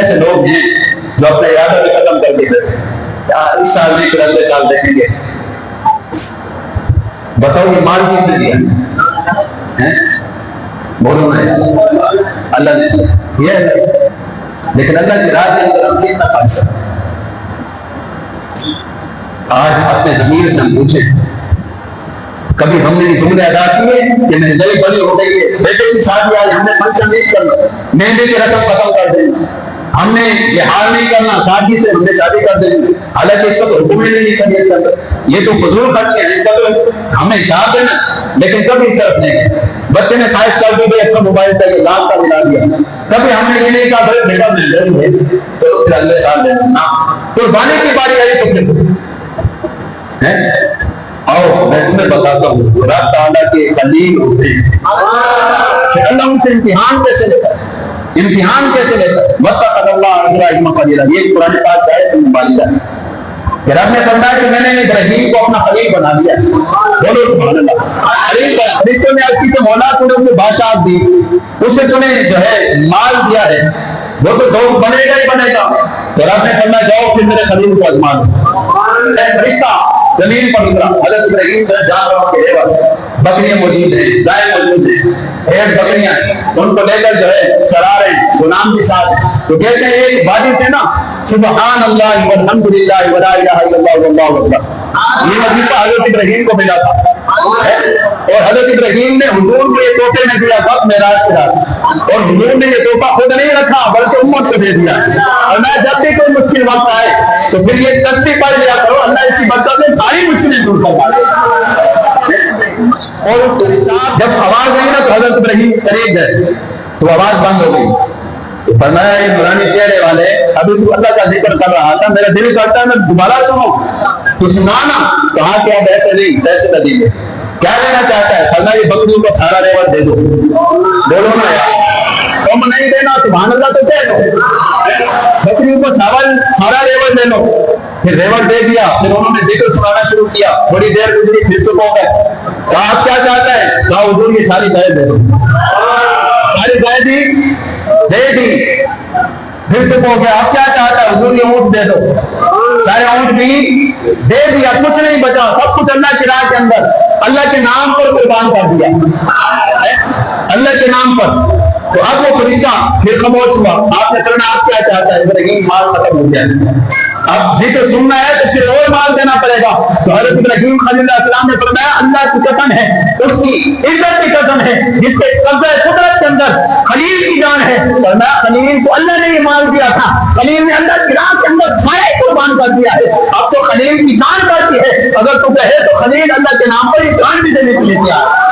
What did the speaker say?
ایسے لوگ ہیں جو اپنے ارادہ بھی ختم کر دیتے ہیں، اس سال نہیں پھر اگلے سال دیکھیں گے. بتاؤ یہ مال کس نے دیا؟ بولو نا یار، اللہ نے دیا ہے. لیکن اللہ کی راہ کے اندر ہم کتنا پا سکتے ہیں؟ آج اپنے ضمیر سے ہم پوچھیں، کبھی ہم نے یہ جملے ادا کیے کہ مہنگائی بڑی ہو گئی ہے، بیٹے کی شادی آج ہم نے فنکشن نہیں کرنا، مہندی کی رسم ختم کر دیں گے، ہم نے یہ حال نہیں کرنا، شادی سے ہم نے شادی کر دیں گے. حالانکہ اس کا تو حکم ہی نہیں شریعت کا، یہ تو فضول خرچ ہے، اس کا تو ہمیں حساب دینا. لیکن کبھی اس طرف نہیں ہے. بچے نے خواہش کر دی اچھا موبائل چاہیے، لاکھ کا ملا دیا. کبھی ہم نے یہ نہیں کہا بھائی بیٹا میں لے لوں گے چلو پھر اگلے سال لے لوں. قربانی کی باری آئی تو پھر آؤ میں تمہیں بتاتا ہوں رب تعالیٰ کے خلیل ہوتے ہیں. اللہ ان سے امتحان کیسے لیتا ہے، امتحان کیسے لیتا ہے. وَاتَّخَذَ اللَّهُ إِبْرَاهِيمَ خَلِيلًا، یہ قرآن پاک ہے تم مبالغہ ہے کہ رب نے فرمایا کہ میں نے ابراہیم کو اپنا خلیل بنا دیا. بولو سبحان اللہ. فرشتوں نے عرض کی کہ مولا تو نے اسے بادشاہت دی، اسے تو نے جو ہے مال دیا ہے، وہ تو دوست بنے گا ہی بنے گا. تو رب نے فرمایا جاؤ پھر میرے خلیل کو آزما دو. فرشتہ زمین پر اترا، حضرت ابراہیم جانوروں کے لیول بکریاں موجود ہیں، گائے موجود ہیں، بھیڑ بکریاں ہیں، ان کو لے کر جو ہے چرا رہے ہیں، غلام کے ساتھ. تو کہتے ہیں ایک وادی سے نا سبحان اللہ والحمد للہ ولا الہ الا اللہ واللہ اکبر، یہ وظیفہ حضرت ابراہیم کو ملا تھا. اور حضرت ابراہیم نے حضور کو یہ تحفے میں دیا وقت معراج کے رات، اور حضور نے یہ تحفہ خود نہیں رکھا بلکہ امت کو دے دیا. اور میں جب بھی کوئی مشکل وقت آئے تو پھر یہ تصدیق پڑھ لیا کرو، اللہ اس کی برکت سے ساری مشکلیں دور کر دے. اور جب آواز آئی نا تو حضرت ابراہیم قریب گئے تو آواز بند ہو گئی. تو فرمایا یہ نورانی چہرے والے ابھی تو اللہ کا ذکر کر رہا تھا، میرا دل کرتا ہے میں دوبارہ سنوں. تو سنانا کہا کہ اب ایسے نہیں، پیسے نہ دیجیے. کیا لینا چاہتا ہے؟ فرمایا یہ بکریوں کو سارا ریوڑ دے دو. بولو نا یار، تم نہیں دینا سبحان اللہ تو دے دو، بکریوں کو سارا ریوڑ دے لو. پھر ریوڑ دے دیا، پھر انہوں نے ذکر سنانا شروع کیا. تھوڑی دیر گزری پھر چپ ہو گئے. کہا آپ کیا چاہتا ہے؟ کہا حضور یہ ساری گائے دے دو. ساری گائے دی، دے دی. پھر چپ ہو گیا. آپ کیا چاہتا ہے؟ حضور یہ اونٹ دے دو. سارے اونٹ بھی دے دیا، کچھ نہیں بچا، سب کچھ اللہ کی راہ کے اندر اللہ کے نام پر قربان کر دیا، اللہ کے نام پر. تو اب وہ فرشتہ پھر خاموش ہوا. آپ نے کرنا آپ کیا چاہتا ہے؟ ابراہیم مال ختم ہو گیا، اب ذکر سننا ہے تو پھر اور مال دینا پڑے گا. تو حضرت ابراہیم خلیل اللہ السلام نے فرمایا اللہ کی قسم ہے، اس کی عزت کی قسم ہے جس کے قبضہ قدرت کے اندر خلیل کی جان ہے. فرمایا خلیل کو اللہ نے یہ مال دیا تھا، خلیل نے اللہ کی راہ کے اندر سارے قربان کر دیا ہے. اب تو خلیل کی جان بڑھتی ہے، اگر تو کہے تو خلیل اللہ کے نام پر یہ جان بھی دینے کے لیے تیار ہے.